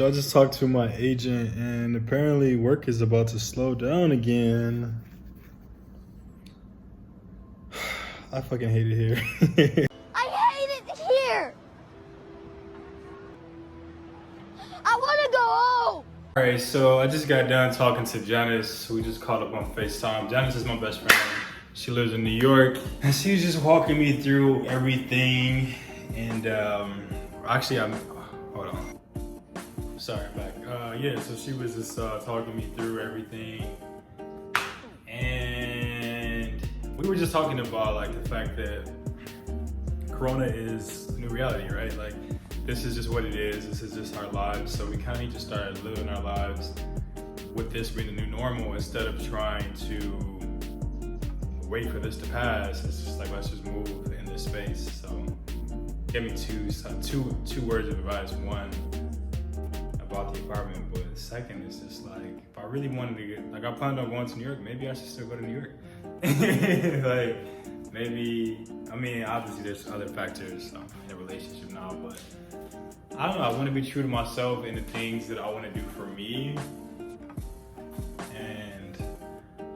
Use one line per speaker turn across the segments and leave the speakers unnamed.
So I just talked to my agent, and apparently work is about to slow down again. I fucking hate it here.
I hate it here. I want to go home.
All right, so I just got done talking to Janice. We just caught up on FaceTime. Janice is my best friend. She lives in New York, and she was just walking me through everything. And actually, hold on. Sorry, I'm back. Yeah, so she was just talking me through everything, and we were just talking about like the fact that Corona is a new reality, right? Like, this is just what it is. This is just our lives. So we kind of need to start living our lives with this being the new normal instead of trying to wait for this to pass. It's just like, let's just move in this space. So give me two words of advice. One, about the apartment, but second is just like, if I really wanted to get, like, I planned on going to New York, maybe I should still go to New York. Like, maybe, I mean, obviously there's other factors in a relationship now, but I don't know, I want to be true to myself and the things that I want to do for me. And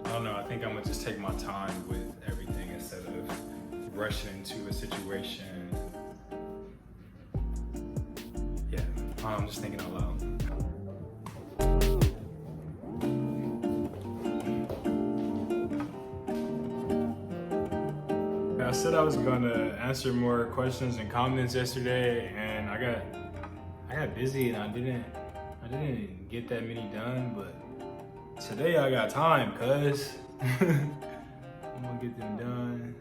I don't know, I think I'm gonna just take my time with everything instead of rushing into a situation. Yeah, I'm just thinking out loud. I said I was gonna answer more questions and comments yesterday, and I got busy and I didn't get that many done, but today I got time, cuz I'm gonna get them done.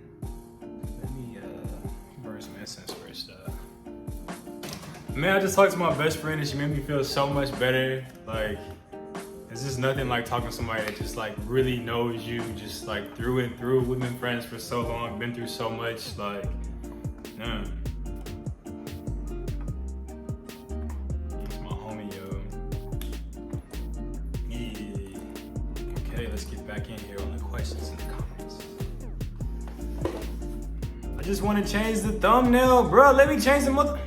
Let me burn some incense first. Man, I just talked to my best friend and she made me feel so much better. Like, it's just nothing like talking to somebody that just like really knows you, just like through and through. We've been friends for so long, been through so much, like, yeah. It's my homie, yo. Yeah. Okay, let's get back in here on the questions and the comments. I just want to change the thumbnail, bro. Let me change the mother.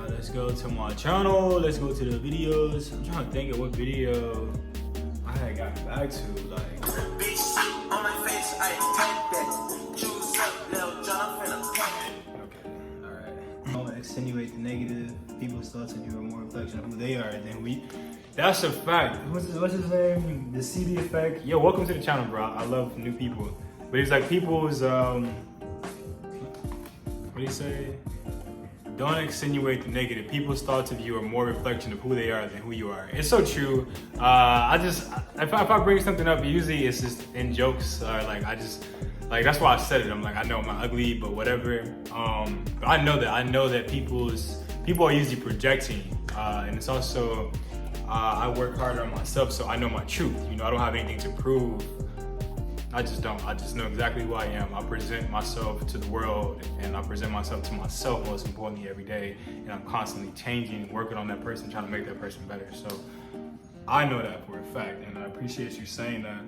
Let's go to my channel. Let's go to the videos. I'm trying to think of what video I had gotten back to. Like, okay, all right. Don't extenuate the negative. People's thoughts of you are more reflection of who they are than we. That's a fact. What's his name? The CD effect. Yo, welcome to the channel, bro. I love new people. But it's like people's what do you say? Don't extenuate the negative. People's thoughts of you are more reflection of who they are than who you are. It's so true. If I bring something up, usually it's just in jokes. That's why I said it. I'm like, I know I'm not ugly, but whatever. But I know that people are usually projecting, and it's also I work harder on myself, so I know my truth. You know, I don't have anything to prove. I just don't. I just know exactly who I am. I present myself to the world, and I present myself to myself most importantly every day. And I'm constantly changing, working on that person, trying to make that person better. So I know that for a fact, and I appreciate you saying that.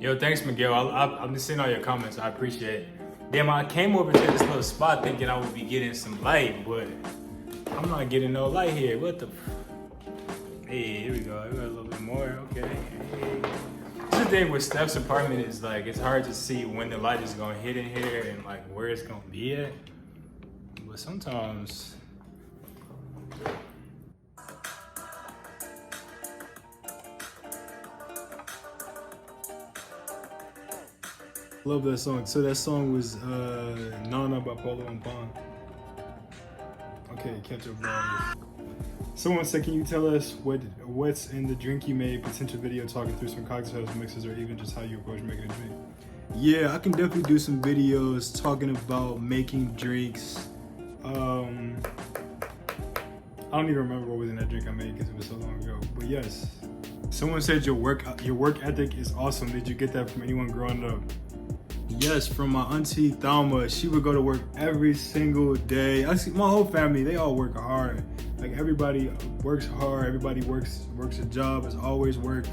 Yo, thanks, Miguel. I'm just seeing all your comments. I appreciate it. Damn, I came over to this little spot thinking I would be getting some light, but I'm not getting no light here. What the? Hey, here we go. We got a little bit more. Okay. Hey. The thing with Steph's apartment is like, it's hard to see when the light is gonna hit in here and like where it's gonna be at. But sometimes love that song. So that song was Nana by Polo and Pon. Okay, catch up, guys. Someone said, can you tell us what's in the drink you made, potential video talking through some cocktails, mixes, or even just how you approach making a drink? Yeah, I can definitely do some videos talking about making drinks. I don't even remember what was in that drink I made because it was so long ago, but yes. Someone said your work ethic is awesome. Did you get that from anyone growing up? Yes, from my auntie Thalma. She would go to work every single day. I see my whole family, they all work hard. Like, everybody works hard, everybody works a job, has always worked.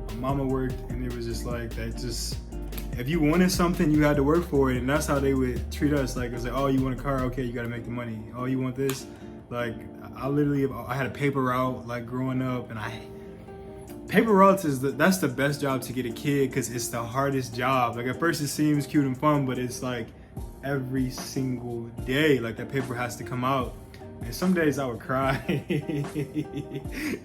My mama worked, and it was just like that. Just, if you wanted something, you had to work for it, and that's how they would treat us. Like, it was like, oh, you want a car? Okay, you gotta make the money. Oh, you want this? Like, I had a paper route like growing up, and paper routes that's the best job to get a kid because it's the hardest job. Like at first it seems cute and fun, but it's like every single day, like that paper has to come out. And some days I would cry.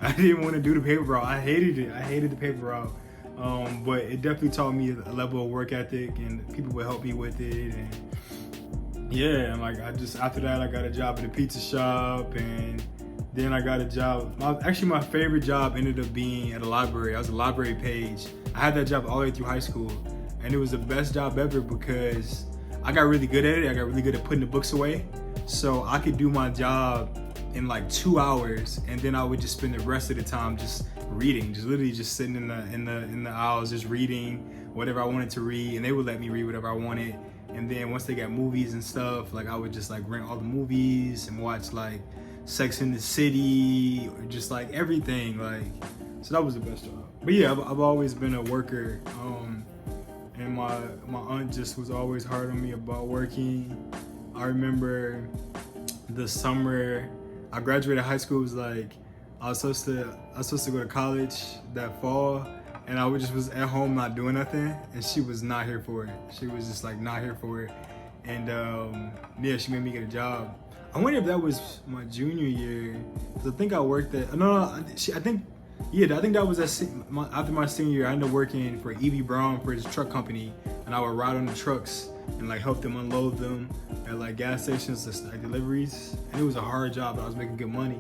I didn't want to do the paper route. I hated it. I hated the paper route. But it definitely taught me a level of work ethic, and people would help me with it. And yeah, and like after that I got a job at a pizza shop, and then I got a job. Actually, my favorite job ended up being at a library. I was a library page. I had that job all the way through high school, and it was the best job ever because I got really good at it. I got really good at putting the books away. So I could do my job in like 2 hours, and then I would just spend the rest of the time just reading, just literally just sitting in the aisles, just reading whatever I wanted to read, and they would let me read whatever I wanted. And then once they got movies and stuff, like I would just like rent all the movies and watch like Sex in the City or just like everything. Like, so that was the best job. But yeah, I've always been a worker. And my aunt just was always hard on me about working. I remember the summer I graduated high school, was like I was supposed to go to college that fall, and I was at home not doing nothing, and she was not here for it. She was just like not here for it. And yeah, she made me get a job. I wonder if that was my junior year, because I think I worked at I think that was after my senior year. I ended up working for E.B. Brown for his truck company, and I would ride on the trucks and like help them unload them at like gas stations, like deliveries. And it was a hard job, but I was making good money.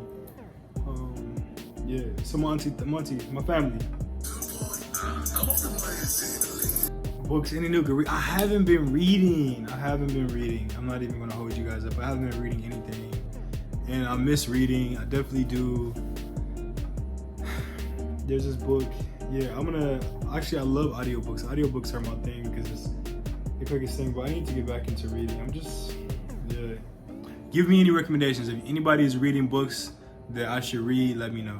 Yeah, so my family. Books, any new good read? I haven't been reading. I'm not even gonna hold you guys up. I haven't been reading anything, and I miss reading. I definitely do. There's this book. Yeah, I love audiobooks. Audiobooks are my thing because it's the quickest thing, but I need to get back into reading. Yeah. Give me any recommendations. If anybody is reading books that I should read, let me know.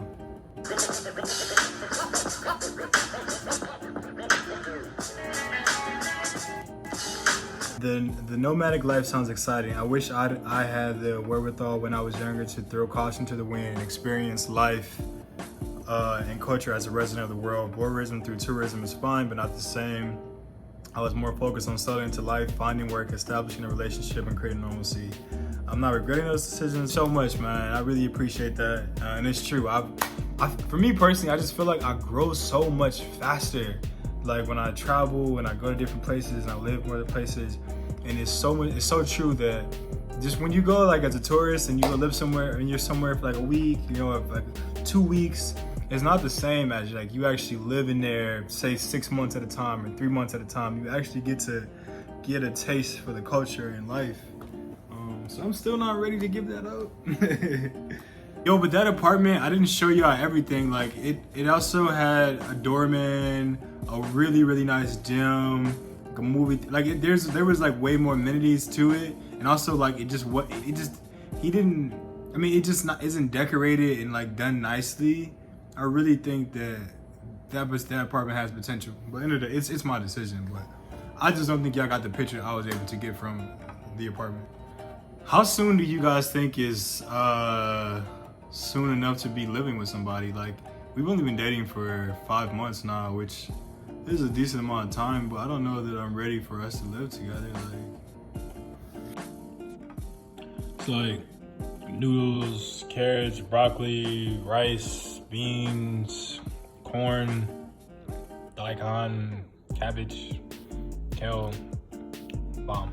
The nomadic life sounds exciting. I wish I had the wherewithal when I was younger to throw caution to the wind and experience life and culture as a resident of the world. Voyeurism through tourism is fine, but not the same. I was more focused on settling into life, finding work, establishing a relationship, and creating normalcy. I'm not regretting those decisions so much, man. I really appreciate that, and it's true. For me personally, I just feel like I grow so much faster. Like when I travel and I go to different places and I live more places, and it's so true that just when you go like as a tourist and you go live somewhere and you're somewhere for like a week, like 2 weeks, it's not the same as like you actually live in there, say 6 months at a time or 3 months at a time. You actually get to get a taste for the culture and life. So I'm still not ready to give that up. Yo, but that apartment, I didn't show y'all everything. Like it also had a doorman, a really, really nice gym, like a movie. Like there was like way more amenities to it, and also like it just isn't decorated and like done nicely. I really think that apartment has potential, but end of the day, it's my decision. But I just don't think y'all got the picture I was able to get from the apartment. How soon do you guys think is soon enough to be living with somebody? Like, we've only been dating for 5 months now, which is a decent amount of time, but I don't know that I'm ready for us to live together. It's like noodles, carrots, broccoli, rice, beans, corn, daikon, cabbage, kale, bomb.